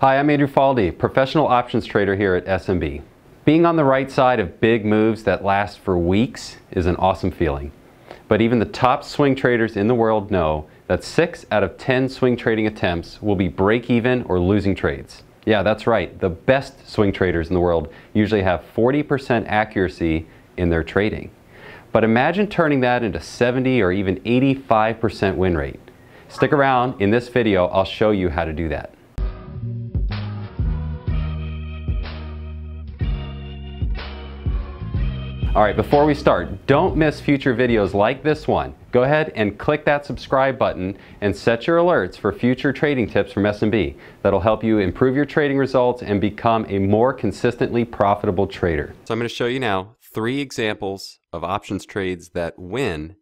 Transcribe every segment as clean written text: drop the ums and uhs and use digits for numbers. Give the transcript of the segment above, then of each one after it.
Hi, I'm Andrew Faldy, professional options trader here at SMB. Being on the right side of big moves that last for weeks is an awesome feeling. But even the top swing traders in the world know that 6 out of 10 swing trading attempts will be break-even or losing trades. Yeah, that's right. The best swing traders in the world usually have 40% accuracy in their trading. But imagine turning that into 70 or even 85% win rate. Stick around. In this video, I'll show you how to do that. Alright, before we start, don't miss future videos like this one. Go ahead and click that subscribe button and set your alerts for future trading tips from SMB. That'll help you improve your trading results and become a more consistently profitable trader. So I'm going to show you now 3 examples of options trades that win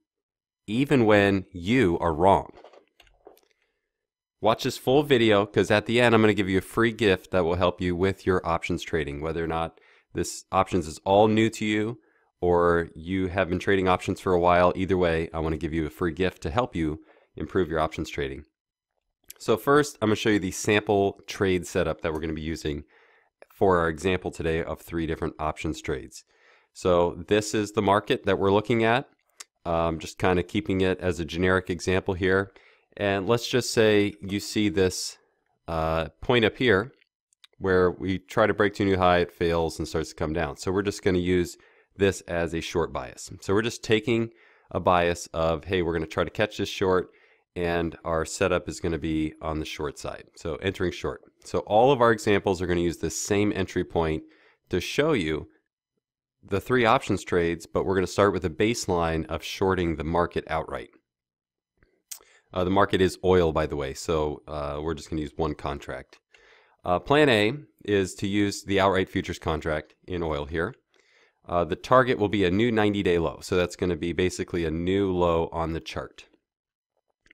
even when you are wrong. Watch this full video because at the end I'm going to give you a free gift that will help you with your options trading, whether or not this options is all new to you or you have been trading options for a while. Either way, I want to give you a free gift to help you improve your options trading. So first, I'm going to show you the sample trade setup that we're going to be using for our example today of 3 different options trades. So this is the market that we're looking at. Just kind of keeping it as a generic example here. And let's just say you see this point up here where we try to break to a new high, it fails and starts to come down. So we're just going to use this as a short bias. So we're just taking a bias of, hey, we're going to try to catch this short, and our setup is going to be on the short side. So entering short. So all of our examples are going to use this same entry point to show you the 3 options trades, but we're going to start with a baseline of shorting the market outright. The market is oil, by the way, so we're just going to use one contract. Plan A is to use the outright futures contract in oil here. The target will be a new 90-day low, so that's going to be basically a new low on the chart.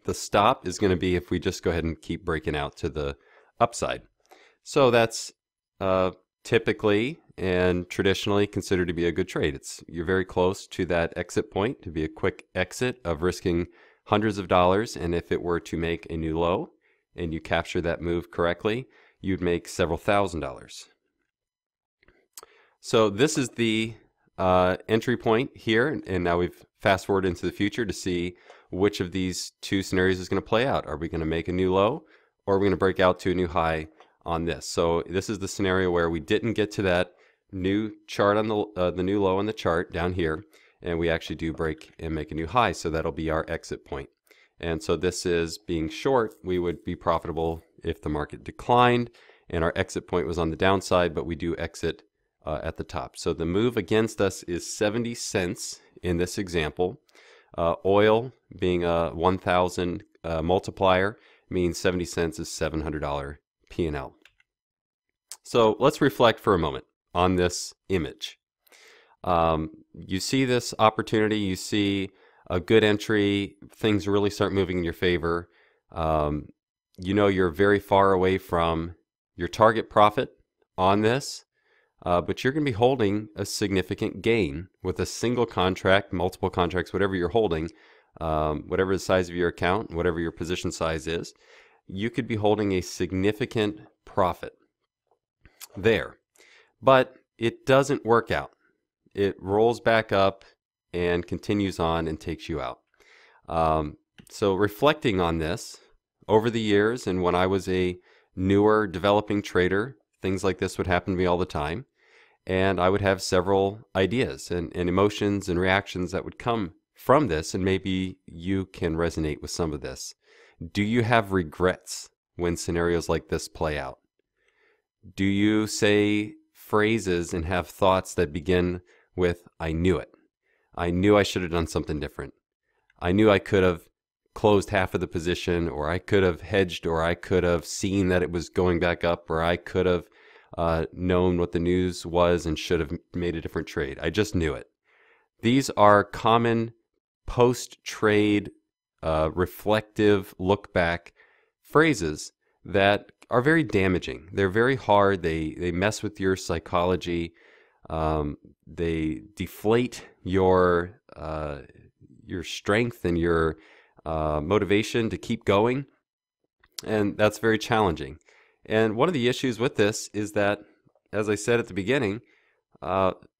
The stop is going to be if we just go ahead and keep breaking out to the upside. So that's typically and traditionally considered to be a good trade. You're very close to that exit point to be a quick exit of risking hundreds of dollars, and if it were to make a new low and you capture that move correctly, you'd make several $1,000s. So this is the entry point here, and now we've fast forwarded into the future to see which of these 2 scenarios is going to play out. Are we going to make a new low, or are we going to break out to a new high on this? So this is the scenario where we didn't get to that new chart on the new low on the chart down here, and we actually do break and make a new high, so that'll be our exit point. And so this is being short. We would be profitable if the market declined and our exit point was on the downside, but we do exit at the top. So the move against us is 70 cents in this example. Oil being a 1,000 multiplier means 70 cents is $700 P&L. So let's reflect for a moment on this image. You see this opportunity, you see a good entry, things really start moving in your favor. You know you're very far away from your target profit on this, but you're going to be holding a significant gain with a single contract, multiple contracts, whatever you're holding, whatever the size of your account, whatever your position size is, you could be holding a significant profit there. But it doesn't work out. It rolls back up and continues on and takes you out. So reflecting on this over the years, and when I was a newer developing trader, things like this would happen to me all the time. And I would have several ideas and emotions and reactions that would come from this, and maybe you can resonate with some of this. Do you have regrets when scenarios like this play out? Do you say phrases and have thoughts that begin with, I knew it. I knew I should have done something different. I knew I could have closed half of the position, or I could have hedged, or I could have seen that it was going back up, or I could have known what the news was and should have made a different trade. I just knew it. These are common post-trade reflective look back phrases that are very damaging. They're very hard. They mess with your psychology. They deflate your strength and your motivation to keep going, and that's very challenging. And one of the issues with this is that, as I said at the beginning,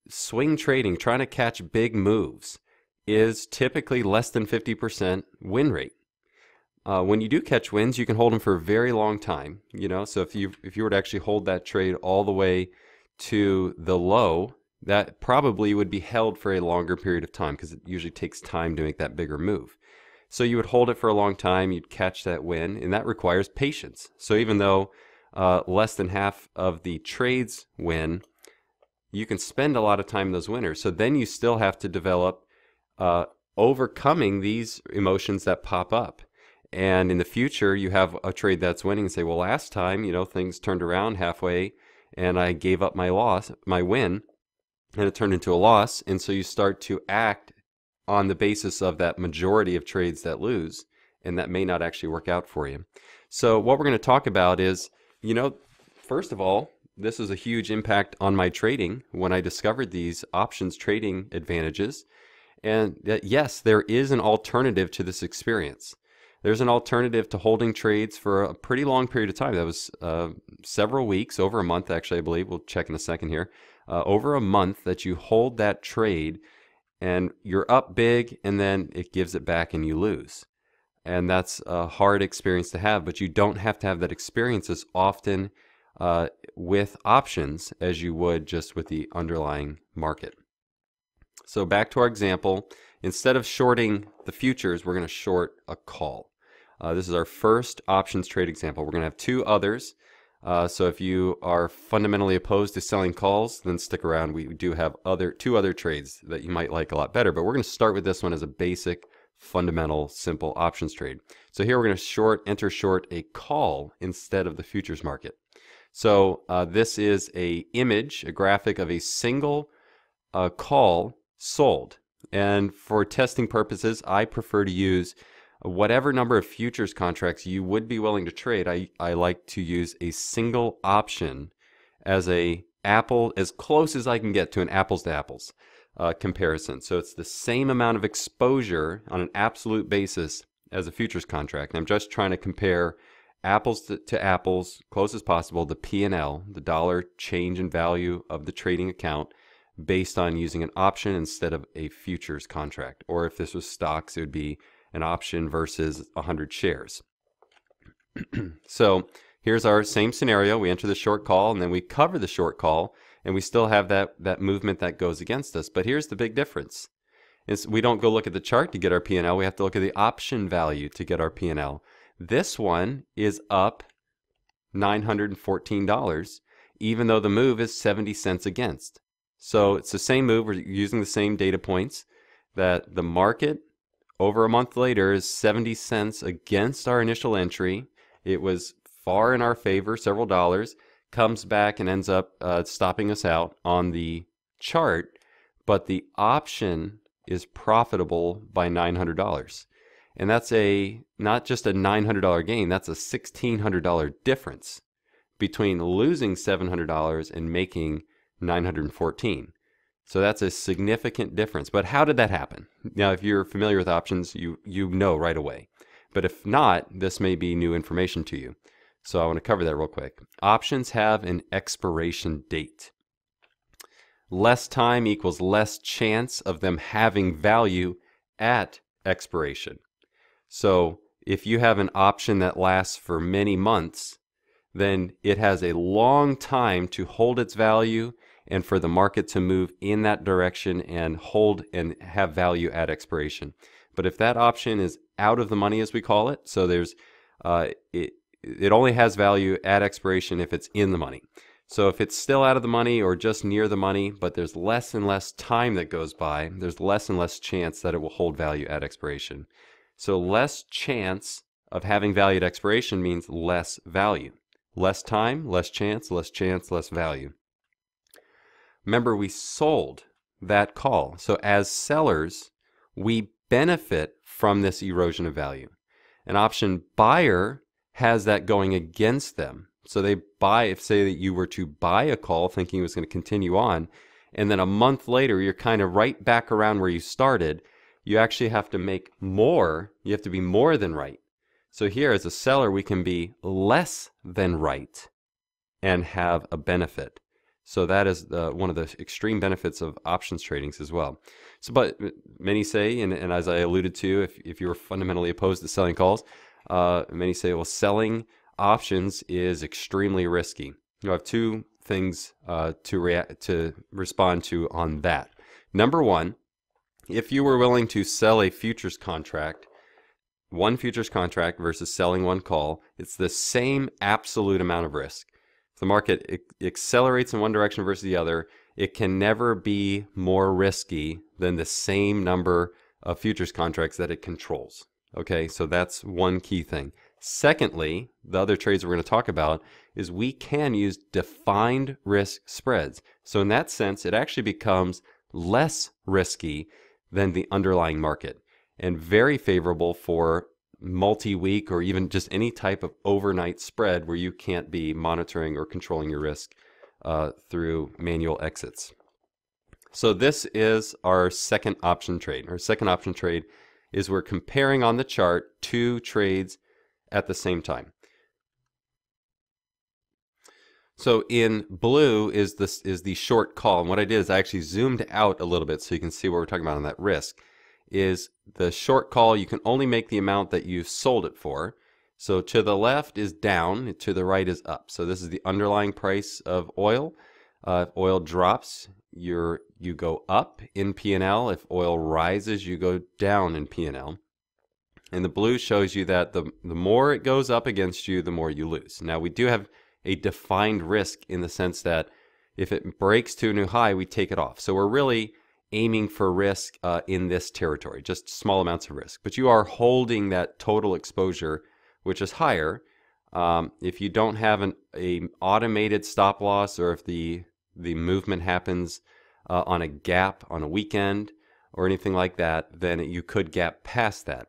swing trading, trying to catch big moves, is typically less than 50% win rate. When you do catch wins, you can hold them for a very long time. So if you were to actually hold that trade all the way to the low, that probably would be held for a longer period of time because it usually takes time to make that bigger move. So you would hold it for a long time, you'd catch that win, and that requires patience. So even though less than half of the trades win, you can spend a lot of time in those winners. So then you still have to develop overcoming these emotions that pop up. And in the future, you have a trade that's winning and say, well, last time, things turned around halfway and I gave up my win, and it turned into a loss. And so you start to act on the basis of that majority of trades that lose, and that may not actually work out for you. So what we're going to talk about is, first of all, this is a huge impact on my trading when I discovered these options trading advantages. And that, yes, there is an alternative to this experience. There's an alternative to holding trades for a pretty long period of time. That was several weeks, over a month actually, I believe. We'll check in a second here. Over a month that you hold that trade and you're up big and then it gives it back and you lose. And that's a hard experience to have, but you don't have to have that experience as often with options as you would just with the underlying market. So back to our example, instead of shorting the futures, we're going to short a call. This is our first options trade example. We're going to have two others. So if you are fundamentally opposed to selling calls, then stick around. We do have two other trades that you might like a lot better, but we're going to start with this one as a basic, fundamental, simple options trade. So here we're going to enter short a call instead of the futures market. So this is a graphic of a single call sold. And for testing purposes, I prefer to use whatever number of futures contracts you would be willing to trade. I like to use a single option as as close as I can get to an apples to apples comparison. So it's the same amount of exposure on an absolute basis as a futures contract. And I'm just trying to compare apples to apples, close as possible, the P&L, the dollar change in value of the trading account, based on using an option instead of a futures contract. Or if this was stocks, it would be an option versus 100 shares. So here's our same scenario. We enter the short call and then we cover the short call, and we still have that movement that goes against us. But here's the big difference. We don't go look at the chart to get our P&L. We have to look at the option value to get our P&L. This one is up $914, even though the move is 70 cents against. So it's the same move. We're using the same data points, that the market over a month later is 70 cents against our initial entry. It was far in our favor, several dollars, comes back and ends up stopping us out on the chart, but the option is profitable by $900. And that's not just a $900 gain, that's a $1,600 difference between losing $700 and making $914. So that's a significant difference. But how did that happen? Now, if you're familiar with options, you know right away. But if not, this may be new information to you. So I want to cover that real quick. Options have an expiration date. Less time equals less chance of them having value at expiration. So if you have an option that lasts for many months, then it has a long time to hold its value and for the market to move in that direction and hold and have value at expiration. But if that option is out of the money, as we call it, so there's it only has value at expiration if it's in the money. So if it's still out of the money or just near the money, but there's less and less time that goes by, there's less and less chance that it will hold value at expiration. So less chance of having value at expiration means less value. Less time, less chance, less value. Remember, we sold that call. So as sellers, we benefit from this erosion of value. An option buyer has that going against them. So they buy, if say that you were to buy a call thinking it was going to continue on, and then a month later you're kind of right back around where you started, you actually have to make more. You have to be more than right. So here as a seller, we can be less than right and have a benefit. So that is one of the extreme benefits of options tradings as well. So, but many say, and as I alluded to, if you're fundamentally opposed to selling calls, many say, well, selling options is extremely risky. You have two things to respond to on that. Number one, if you were willing to sell a futures contract, one futures contract versus selling one call, it's the same absolute amount of risk. If the market accelerates in one direction versus the other, it can never be more risky than the same number of futures contracts that it controls. Okay, so that's one key thing. Secondly, the other trades we're going to talk about is we can use defined risk spreads. So in that sense, it actually becomes less risky than the underlying market and very favorable for multi-week or even just any type of overnight spread where you can't be monitoring or controlling your risk through manual exits. So this is our second option trade. Our second option trade is we're comparing on the chart two trades at the same time. So in blue is the short call, and what I did is I actually zoomed out a little bit so you can see what we're talking about on that risk. Is the short call, you can only make the amount that you sold it for. So to the left is down, to the right is up. So this is the underlying price of oil. If oil drops, you go up in P&L. If oil rises, you go down in P&L. And the blue shows you that the more it goes up against you, the more you lose. Now we do have a defined risk in the sense that if it breaks to a new high, we take it off. So we're really aiming for risk in this territory, just small amounts of risk. But you are holding that total exposure, which is higher. If you don't have an automated stop loss, or if the movement happens on a gap on a weekend or anything like that, then you could gap past that.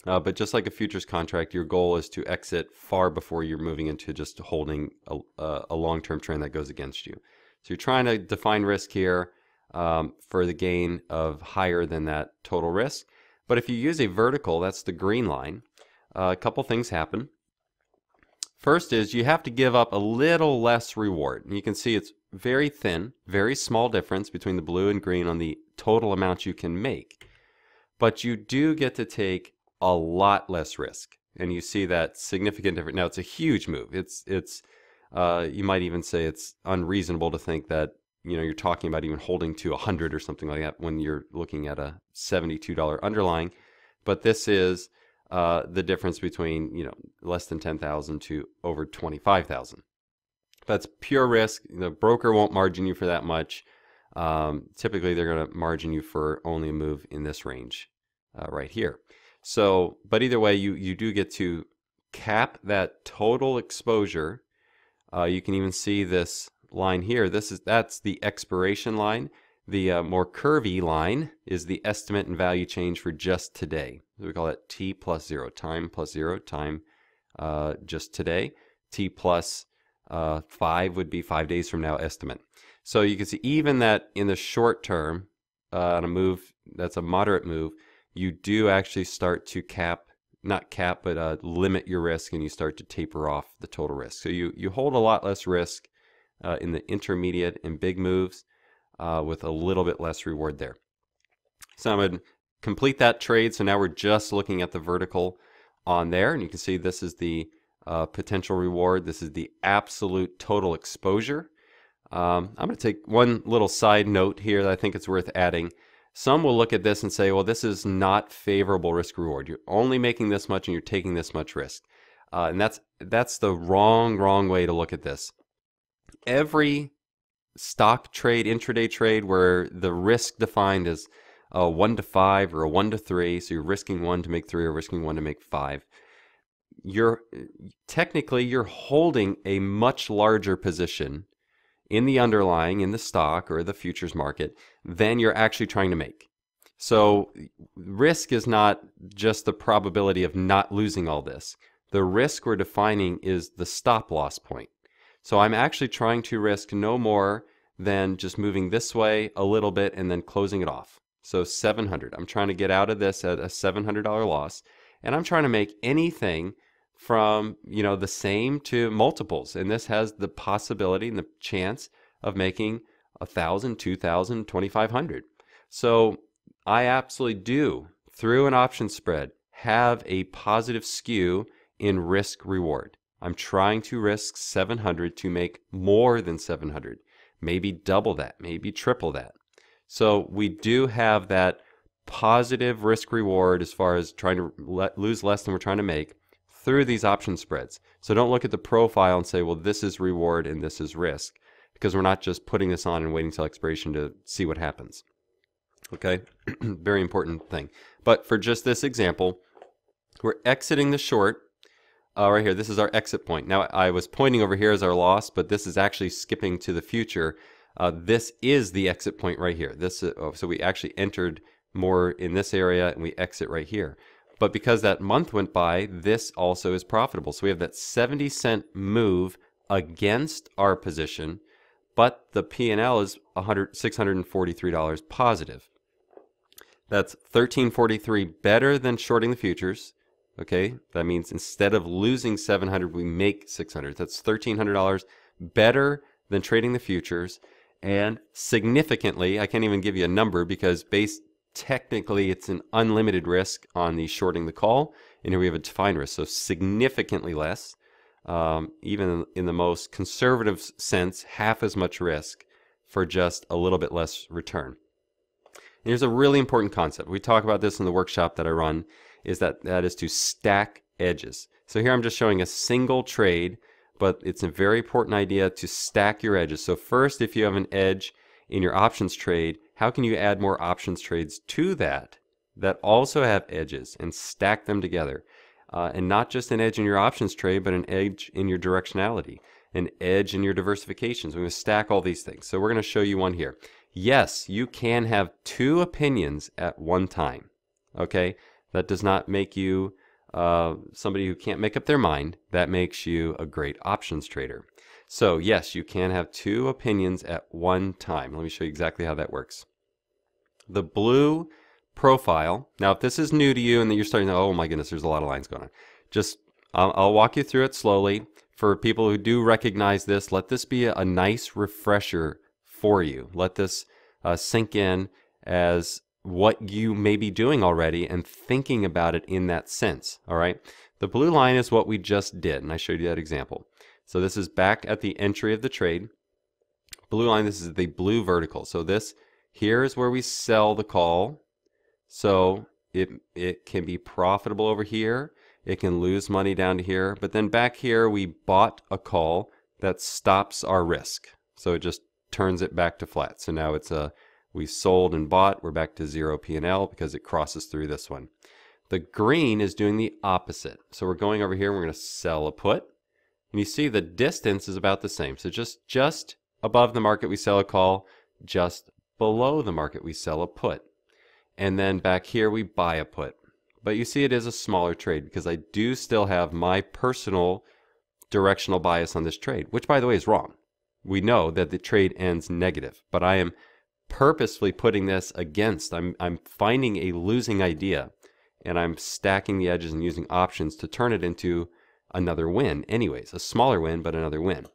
But just like a futures contract, your goal is to exit far before you're moving into just holding a long-term trend that goes against you. So you're trying to define risk here for the gain of higher than that total risk. But if you use a vertical, that's the green line, a couple things happen. First is you have to give up a little less reward. And you can see it's very thin, very small difference between the blue and green on the total amount you can make. But you do get to take a lot less risk. And you see that significant difference. Now it's a huge move. You might even say it's unreasonable to think that you're talking about even holding to 100 or something like that when you're looking at a $72 underlying. But this is the difference between less than 10,000 to over 25,000. That's pure risk. The broker won't margin you for that much. Typically, they're going to margin you for only a move in this range right here. So, but either way, you do get to cap that total exposure. You can even see this line here. That's the expiration line. The more curvy line is the estimate and value change for just today. So we call it T plus 0, time plus 0, time just today. T plus 5 would be 5 days from now estimate. So you can see even that in the short term, on a move that's a moderate move, you do actually start to limit your risk, and you start to taper off the total risk. So you hold a lot less risk in the intermediate and big moves with a little bit less reward there. So I'm going to complete that trade. So now we're just looking at the vertical on there, and you can see this is the potential reward. This is the absolute total exposure. I'm going to take one little side note here that I think it's worth adding. Some will look at this and say, well, this is not favorable risk reward. You're only making this much and you're taking this much risk. And that's the wrong way to look at this. Every stock trade, intraday trade, where the risk defined is a 1 to 5 or a 1 to 3, so you're risking 1 to make 3 or risking 1 to make 5, you're holding a much larger position in the underlying, in the stock or the futures market, than you're actually trying to make. So risk is not just the probability of not losing all this. The risk we're defining is the stop loss point. So I'm actually trying to risk no more than just moving this way a little bit and then closing it off. So 700. I'm trying to get out of this at a $700 loss, and I'm trying to make anything from, the same to multiples. And this has the possibility and the chance of making 1,000, 2,000, 2,500. So I absolutely do, through an option spread, have a positive skew in risk reward. I'm trying to risk 700 to make more than 700, maybe double that, maybe triple that. So we do have that positive risk reward as far as trying to lose less than we're trying to make through these option spreads. So don't look at the profile and say, well, this is reward and this is risk, because we're not just putting this on and waiting till expiration to see what happens. Okay, very important thing. But for just this example, we're exiting the short. Right here, this is our exit point. Now, I was pointing over here as our loss, but this is actually skipping to the future. This is the exit point right here. So we actually entered more in this area and we exit right here. But because that month went by, this also is profitable. So we have that 70-cent move against our position, but the P&L is $643 positive. That's $1,343 better than shorting the futures. Okay, that means instead of losing 700, we make 600. That's $1,300 better than trading the futures, and significantly, I can't even give you a number because technically it's an unlimited risk on the shorting the call, and here we have a defined risk, so significantly less. Even in the most conservative sense, half as much risk for just a little bit less return. And here's a really important concept. We talk about this in the workshop that I run, is that is to stack edges. So here I'm just showing a single trade, but it's a very important idea to stack your edges. So first, if you have an edge in your options trade, how can you add more options trades to that also have edges and stack them together? And not just an edge in your options trade, but an edge in your directionality, an edge in your diversifications. We're going to stack all these things. So we're going to show you one here. Yes, you can have two opinions at one time. Okay? That does not make you somebody who can't make up their mind. That makes you a great options trader. So yes, you can have two opinions at one time. Let me show you exactly how that works. The blue profile. Now, if this is new to you and that you're starting to, oh my goodness, there's a lot of lines going on. Just, I'll walk you through it slowly. For people who do recognize this, let this be a nice refresher for you. Let this sink in as what you may be doing already and thinking about it in that sense. All right. The blue line is what we just did, and I showed you that example. So this is back at the entry of the trade. Blue line, this is the blue vertical. So this here is where we sell the call. So it can be profitable over here. It can lose money down to here. But then back here, we bought a call that stops our risk. So it just turns it back to flat. So now it's we sold and bought. We're back to 0 P&L because it crosses through this one. The green is doing the opposite. So we're going over here. We're going to sell a put. And you see the distance is about the same. So just above the market, we sell a call. Just below the market, we sell a put. And then back here, we buy a put. But you see it is a smaller trade because I do still have my personal directional bias on this trade, which, by the way, is wrong. We know that the trade ends negative, but I am purposefully putting this against. I'm finding a losing idea, and I'm stacking the edges and using options to turn it into another win. Anyways, a smaller win, but another win.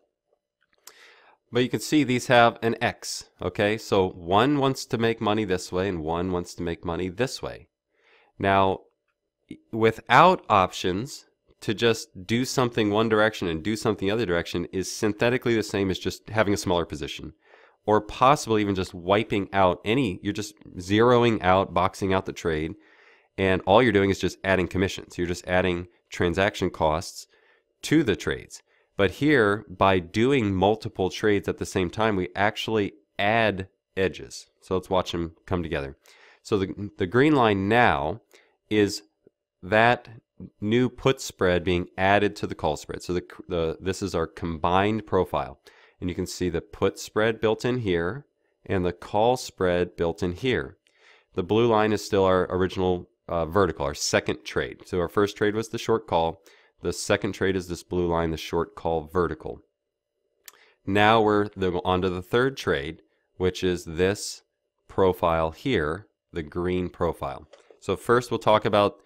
But you can see these have an X, okay? So one wants to make money this way, and one wants to make money this way. Now, without options, to just do something one direction and do something the other direction is synthetically the same as just having a smaller position. Or possibly even just wiping out you're just zeroing out, boxing out the trade, and all you're doing is just adding commissions. You're just adding transaction costs to the trades. But here, by doing multiple trades at the same time, we actually add edges. So let's watch them come together. So the green line now is that new put spread being added to the call spread. So this is our combined profile. And you can see the put spread built in here and the call spread built in here. The blue line is still our original vertical, our second trade. So our first trade was the short call. The second trade is this blue line, the short call vertical. Now we're on to the third trade, which is this profile here, the green profile. So first we'll talk about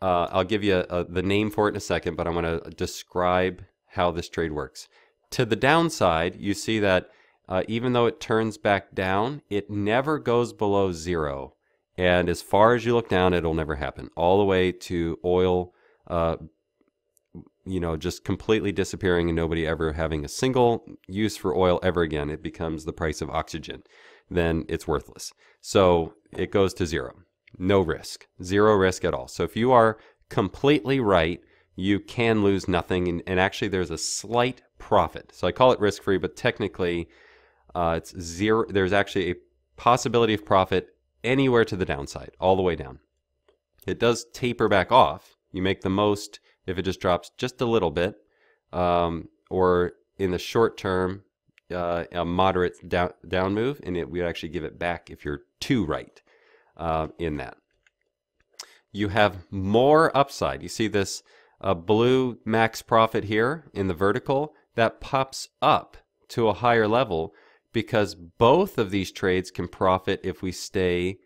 I'll give you the name for it in a second, but I'm going to describe how this trade works. To the downside, you see that even though it turns back down, it never goes below 0. And as far as you look down, it'll never happen. All the way to oil, just completely disappearing and nobody ever having a single use for oil ever again. It becomes the price of oxygen. Then it's worthless. So it goes to 0. No risk. 0 risk at all. So if you are completely right, you can lose nothing. And actually, there's a slight profit. So I call it risk-free, but technically, it's 0. There's actually a possibility of profit anywhere to the downside, all the way down. It does taper back off. You make the most if it just drops just a little bit, or in the short term, a moderate down move, and we actually give it back if you're too right in that. You have more upside. You see this blue max profit here in the vertical that pops up to a higher level, because both of these trades can profit if we stay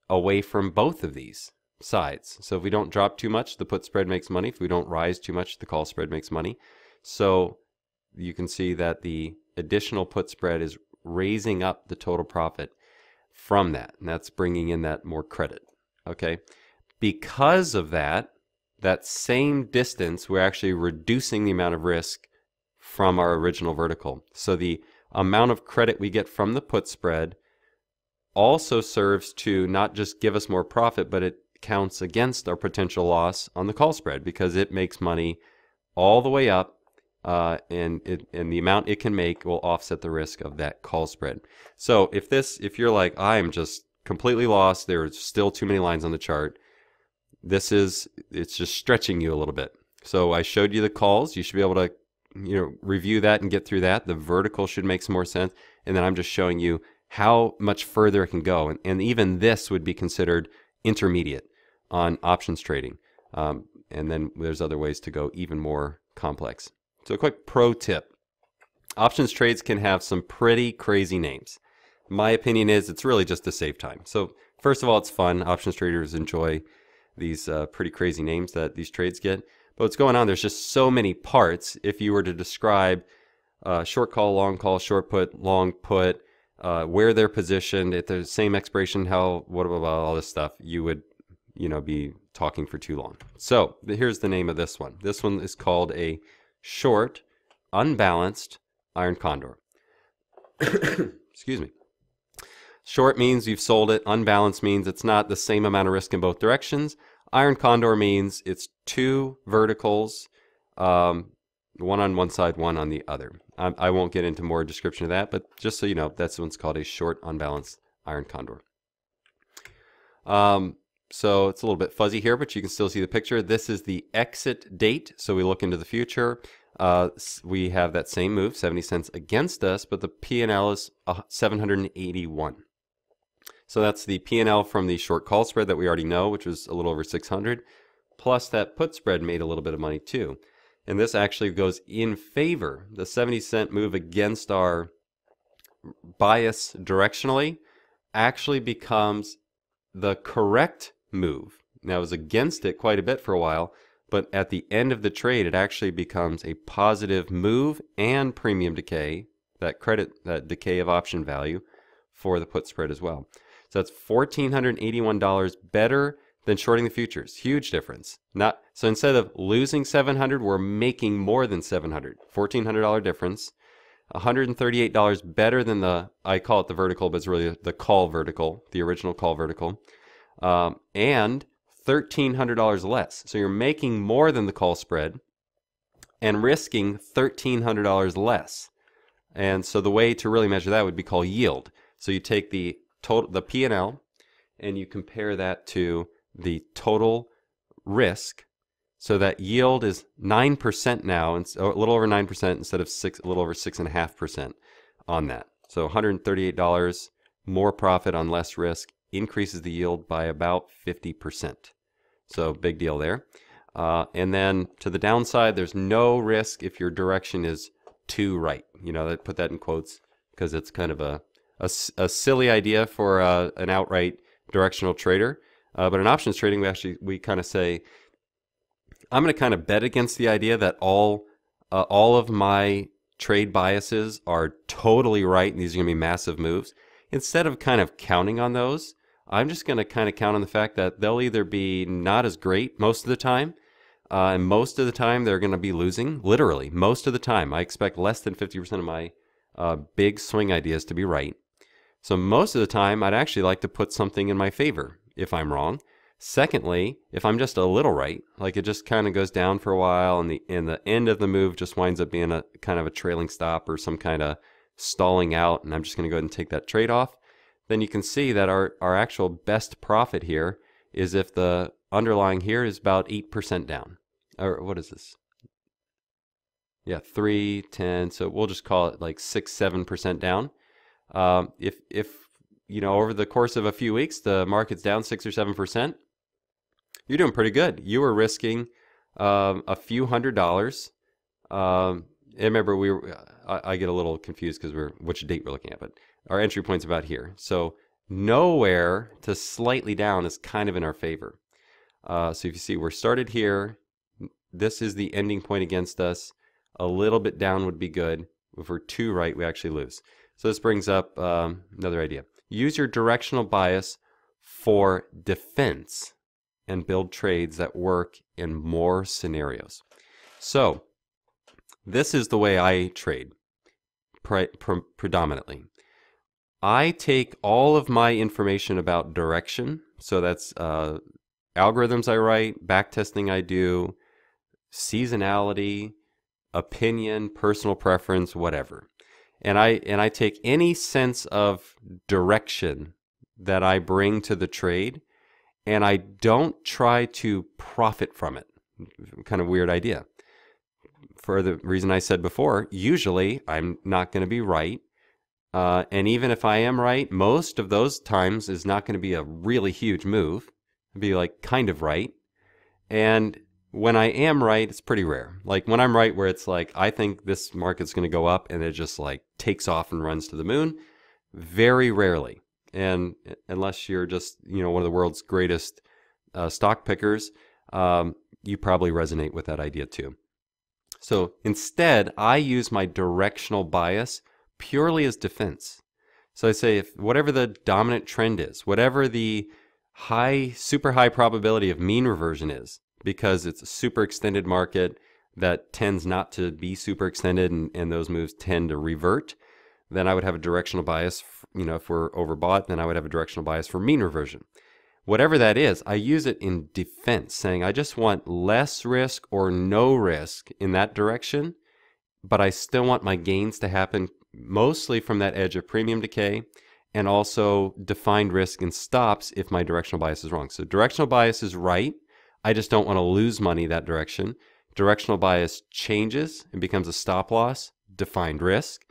away from both of these sides. So if we don't drop too much, the put spread makes money. If we don't rise too much, the call spread makes money. So you can see that the additional put spread is raising up the total profit from that, and that's bringing in that more credit. Okay, because of that same distance, we're actually reducing the amount of risk from our original vertical. So the amount of credit we get from the put spread also serves to not just give us more profit, but it counts against our potential loss on the call spread, because it makes money all the way up, and the amount it can make will offset the risk of that call spread. So if you're like, I'm just completely lost, there's still too many lines on the chart, it's just stretching you a little bit. So I showed you the calls. You should be able to review that and get through that. The vertical should make some more sense. And then I'm just showing you how much further it can go. And even this would be considered intermediate on options trading. And then there's other ways to go even more complex. So a quick pro tip. Options trades can have some pretty crazy names. My opinion is it's really just to save time. So first of all, it's fun. Options traders enjoy these pretty crazy names that these trades get. But what's going on, there's just so many parts. If you were to describe short call, short put, long put, where they're positioned at the same expiration, what about all this stuff, you would be talking for too long. So here's the name of this one. This one is called a short, unbalanced iron condor. Excuse me. Short means you've sold it. Unbalanced means it's not the same amount of risk in both directions. Iron condor means it's two verticals, one on one side, one on the other. I won't get into more description of that, but just so you know, that's what's called a short, unbalanced iron condor. So it's a little bit fuzzy here, but you can still see the picture. This is the exit date, so we look into the future. We have that same move, 70 cents against us, but the P&L is 781. So that's the P&L from the short call spread that we already know, which was a little over 600, plus that put spread made a little bit of money too. And this actually goes in favor. The 70-cent move against our bias directionally actually becomes the correct move. Now, it was against it quite a bit for a while, but at the end of the trade, it actually becomes a positive move and premium decay, that decay of option value for the put spread as well. So that's $1,481 better than shorting the futures. Huge difference. So instead of losing $700, we're making more than $700. $1,400 difference. $138 better than I call it the vertical, but it's really the call vertical, the original call vertical. And $1,300 less. So you're making more than the call spread and risking $1,300 less. And so the way to really measure that would be called yield. So you take the P&L and you compare that to the total risk. So that yield is 9% now, and a little over 9% instead of a little over 6.5% on that. So $138 more profit on less risk increases the yield by about 50%. So big deal there. And then to the downside, there's no risk if your direction is too right. I put that in quotes because it's kind of a silly idea for an outright directional trader. But in options trading, we kind of say I'm going to kind of bet against the idea that all of my trade biases are totally right and these are going to be massive moves. Instead of kind of counting on those, I'm just going to kind of count on the fact that they'll either be not as great most of the time, and most of the time they're going to be losing. Literally, most of the time. I expect less than 50% of my big swing ideas to be right. So most of the time, I'd actually like to put something in my favor if I'm wrong. Secondly, if I'm just a little right, like it just kind of goes down for a while and the end of the move just winds up being a kind of a trailing stop or some kind of stalling out, and I'm just going to go ahead and take that trade off, then you can see that our actual best profit here is if the underlying here is about 8% down. Or what is this? Yeah, 3, 10, so we'll just call it like 6, 7% down. If you know, over the course of a few weeks, the market's down 6 or 7%, you're doing pretty good. You were risking a few $100s. And remember, I get a little confused because which date we're looking at, but our entry point's about here. So nowhere to slightly down is kind of in our favor. So if you see, we're started here. This is the ending point against us. A little bit down would be good. If we're too right, we actually lose. So this brings up another idea. Use your directional bias for defense and build trades that work in more scenarios. So this is the way I trade predominantly. I take all of my information about direction, so that's algorithms I write, backtesting I do, seasonality, opinion, personal preference, whatever. And I take any sense of direction that I bring to the trade, and I don't try to profit from it. Kind of weird idea. For the reason I said before, usually I'm not going to be right. And even if I am right, most of those times is not going to be a really huge move. It'll be like kind of right. And when I am right, it's pretty rare. Like when I'm right where it's like, I think this market's going to go up and it just like takes off and runs to the moon, very rarely. And unless you're just, you know, one of the world's greatest stock pickers, you probably resonate with that idea too. So instead, I use my directional bias purely as defense. So I say if whatever the dominant trend is, whatever the super high probability of mean reversion is, because it's a super extended market that tends not to be super extended and those moves tend to revert, then I would have a directional bias. You know, if we're overbought, then I would have a directional bias for mean reversion. Whatever that is, I use it in defense, saying I just want less risk or no risk in that direction, but I still want my gains to happen mostly from that edge of premium decay and also defined risk and stops if my directional bias is wrong. So directional bias is right. I just don't want to lose money that direction. Directional bias changes and becomes a stop loss, defined risk.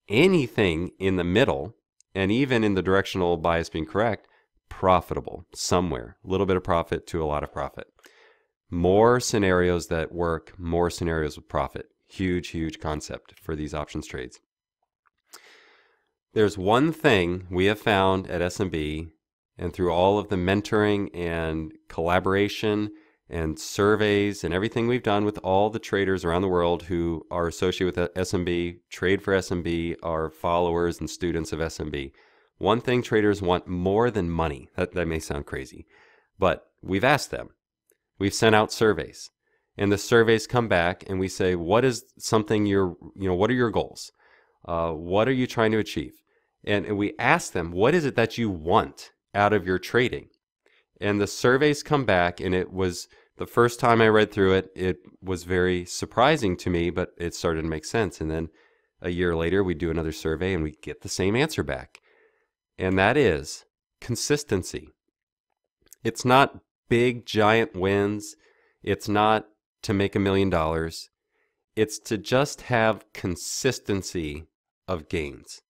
Anything in the middle, and even in the directional bias being correct, profitable somewhere. A little bit of profit to a lot of profit. More scenarios that work, more scenarios with profit. Huge, huge concept for these options trades. There's one thing we have found at SMB, and through all of the mentoring and collaboration and surveys and everything we've done with all the traders around the world who are associated with SMB, trade for SMB, are followers and students of SMB. One thing traders want more than money. That may sound crazy, but we've asked them. We've sent out surveys, and the surveys come back and we say, what is something what are your goals? What are you trying to achieve? And we ask them, what is it that you want out of your trading? And the surveys come back, and it was the first time I read through it, it was very surprising to me, but it started to make sense. And then a year later, we do another survey and we get the same answer back. And that is consistency. It's not big, giant wins. It's not to make $1 million. It's to just have consistency of gains.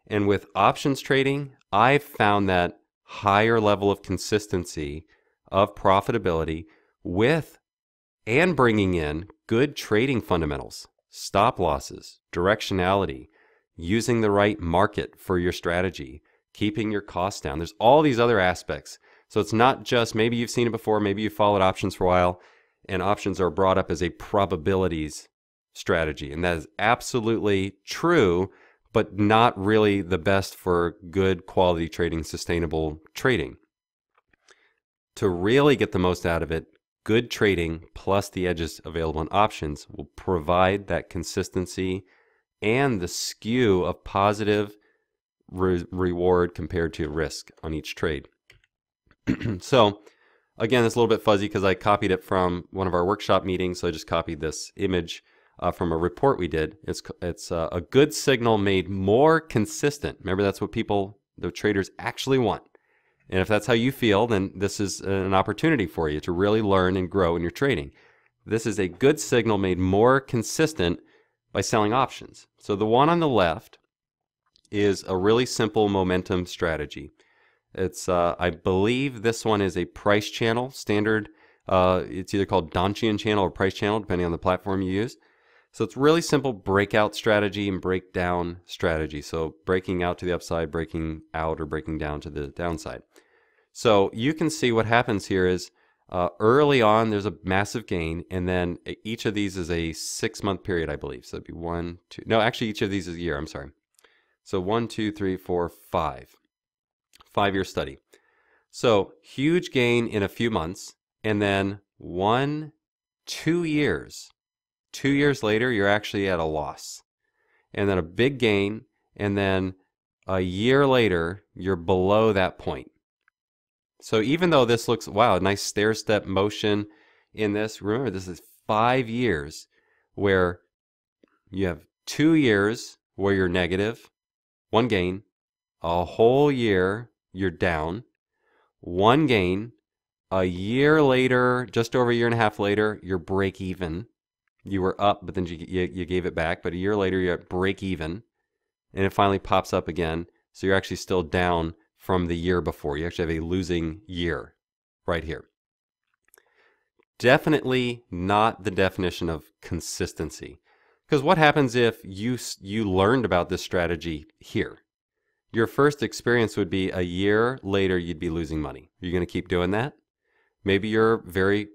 And with options trading, I've found that higher level of consistency of profitability with and bringing in good trading fundamentals, stop losses, directionality, using the right market for your strategy, keeping your costs down. There's all these other aspects. So it's not just, maybe you've seen it before, maybe you've followed options for a while, and options are brought up as a probabilities strategy. And that is absolutely true, but not really the best for good quality trading, sustainable trading. To really get the most out of it, good trading plus the edges available in options will provide that consistency and the skew of positive reward compared to risk on each trade. So again, it's a little bit fuzzy because I copied it from one of our workshop meetings. So I just copied this image from a report we did. It's a good signal made more consistent. Remember, that's what the traders actually want. And if that's how you feel, then this is an opportunity for you to really learn and grow in your trading. This is a good signal made more consistent by selling options. So the one on the left is a really simple momentum strategy. It's I believe this one is a price channel standard. It's either called Donchian channel or price channel, depending on the platform you use. So it's really simple breakout strategy and breakdown strategy. So breaking out to the upside, breaking out, or breaking down to the downside. So you can see what happens here is early on there's a massive gain, and then each of these is a 6-month period, I believe. So it'd be 1, 2. No, actually each of these is a year. I'm sorry. So 1, 2, 3, 4, 5. 5-year study. So huge gain in a few months, and then 1, 2 years. 2 years later, you're actually at a loss. And then a big gain, and then a year later, you're below that point. So even though this looks, wow, a nice stair-step motion in this, remember this is 5 years where you have 2 years where you're negative, 1 gain, a whole year you're down, 1 gain, a year later, just over a year and a half later, you're break even. You were up, but then you gave it back, but a year later you're at break even, and it finally pops up again, so you're actually still down from the year before. You actually have a losing year right here. Definitely not the definition of consistency. Because what happens if you learned about this strategy here? Your first experience would be a year later you'd be losing money. Are you going to keep doing that? Maybe you're very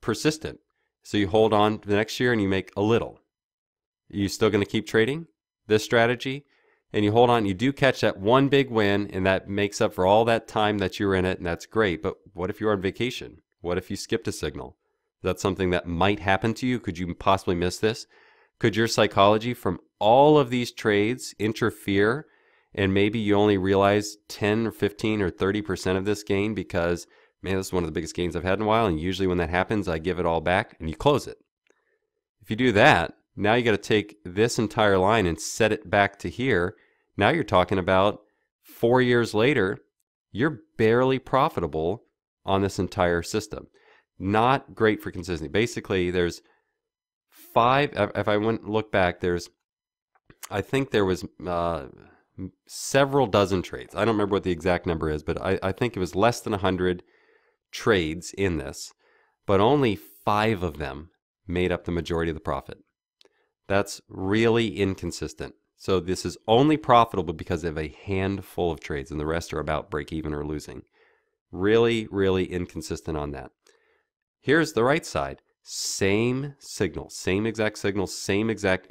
persistent. So you hold on to the next year and you make a little. Are you still going to keep trading this strategy? And you hold on, you do catch that one big win, and that makes up for all that time that you were in it, and that's great. But what if you're on vacation? What if you skipped a signal? Is that something that might happen to you? Could you possibly miss this? Could your psychology from all of these trades interfere, and maybe you only realize 10 or 15 or 30% of this gain because, man, this is one of the biggest gains I've had in a while, and usually when that happens, I give it all back, and you close it. If you do that, now you got to take this entire line and set it back to here. Now you're talking about 4 years later, you're barely profitable on this entire system. Not great for consistency. Basically, there's 5, if I went look back, I think there was several dozen trades. I don't remember what the exact number is, but I think it was less than 100 trades in this, but only 5 of them made up the majority of the profit. That's really inconsistent. So this is only profitable because of a handful of trades, and the rest are about break even or losing. Really, really inconsistent on that. Here's the right side. Same signal, same exact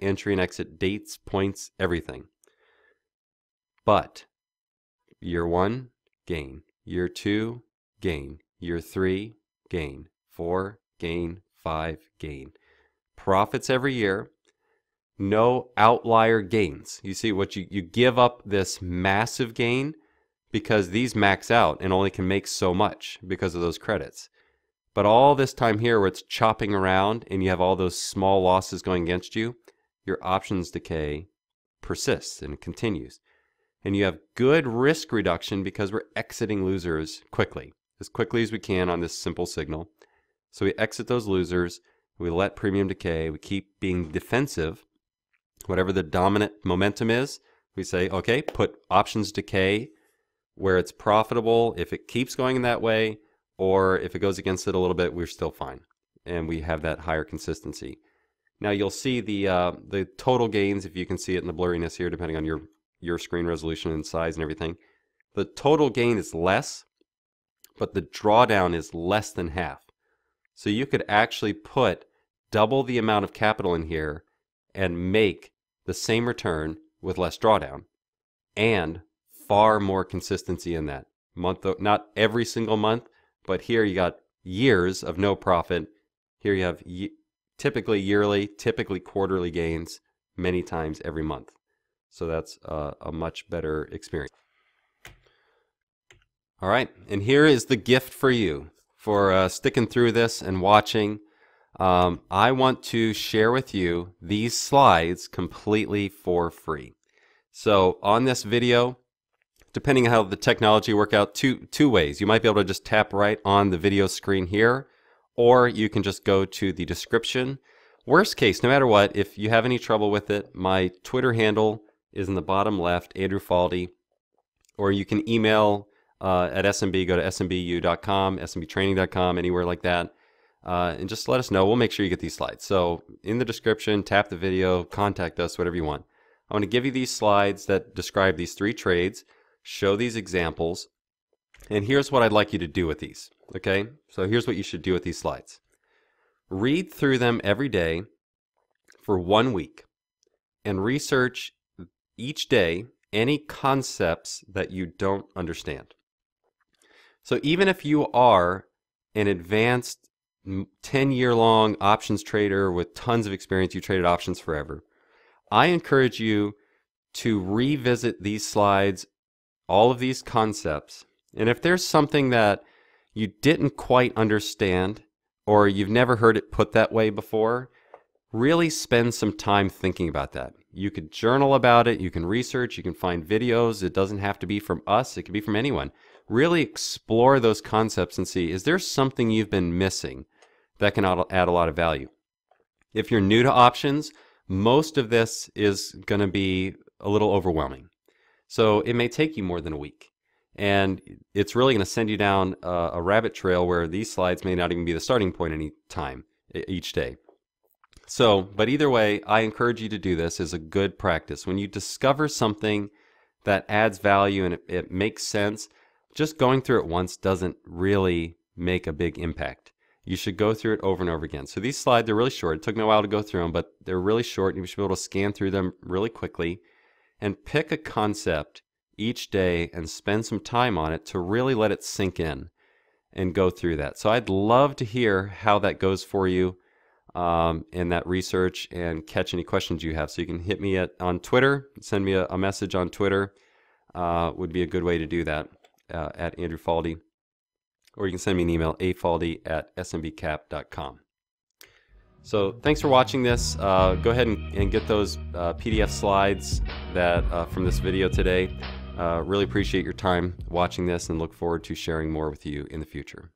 entry and exit, dates, points, everything. But year 1, gain. Year 2, gain. Year 3, gain. 4, gain. 5, gain. Profits every year. No outlier gains. You see what you give up this massive gain because these max out and only can make so much because of those credits. But all this time here where it's chopping around and you have all those small losses going against you, your options decay persists and continues. And you have good risk reduction because we're exiting losers quickly as we can on this simple signal. So we exit those losers, we let premium decay, we keep being defensive. Whatever the dominant momentum is, we say, okay, put options decay where it's profitable. If it keeps going in that way, or if it goes against it a little bit, we're still fine. And we have that higher consistency. Now you'll see the total gains, if you can see it in the blurriness here, depending on your screen resolution and size and everything. The total gain is less, but the drawdown is less than half. So you could actually put double the amount of capital in here and make the same return with less drawdown and far more consistency in that month. Not every single month, but here you got years of no profit. Here you have typically yearly, typically quarterly gains many times every month. So that's a much better experience. All right, and here is the gift for you for sticking through this and watching. I want to share with you these slides completely for free. So on this video, depending on how the technology works out, two ways. You might be able to just tap right on the video screen here, or you can just go to the description. Worst case, no matter what, if you have any trouble with it, my Twitter handle is in the bottom left, Andrew Faldy, or you can email at SMB, go to smbu.com, smbtraining.com, anywhere like that, and just let us know. We'll make sure you get these slides. So in the description, tap the video, contact us, whatever you want. I want to give you these slides that describe these 3 trades, show these examples, and here's what I'd like you to do with these. Okay, so here's what you should do with these slides. Read through them every day for 1 week and research each day any concepts that you don't understand. So even if you are an advanced 10-year-long options trader with tons of experience, you traded options forever, I encourage you to revisit these slides, all of these concepts, and if there's something that you didn't quite understand or you've never heard it put that way before, really spend some time thinking about that. You could journal about it, you can research, you can find videos. It doesn't have to be from us, it can be from anyone. Really explore those concepts and see, is there something you've been missing that can add a lot of value? If you're new to options, most of this is going to be a little overwhelming. So it may take you more than a week. And it's really going to send you down a rabbit trail where these slides may not even be the starting point any time, each day. So, but either way, I encourage you to do this as a good practice. When you discover something that adds value and it makes sense, just going through it once doesn't really make a big impact. You should go through it over and over again. So these slides are really short. It took me a while to go through them, but they're really short. You should be able to scan through them really quickly and pick a concept each day and spend some time on it to really let it sink in and go through that. So I'd love to hear how that goes for you in that research and catch any questions you have. So you can hit me on Twitter, send me a message on Twitter, would be a good way to do that, at Andrew Faldy. Or you can send me an email, afaldy@smbcap.com. So thanks for watching this. Go ahead and get those PDF slides that from this video today. Really appreciate your time watching this and look forward to sharing more with you in the future.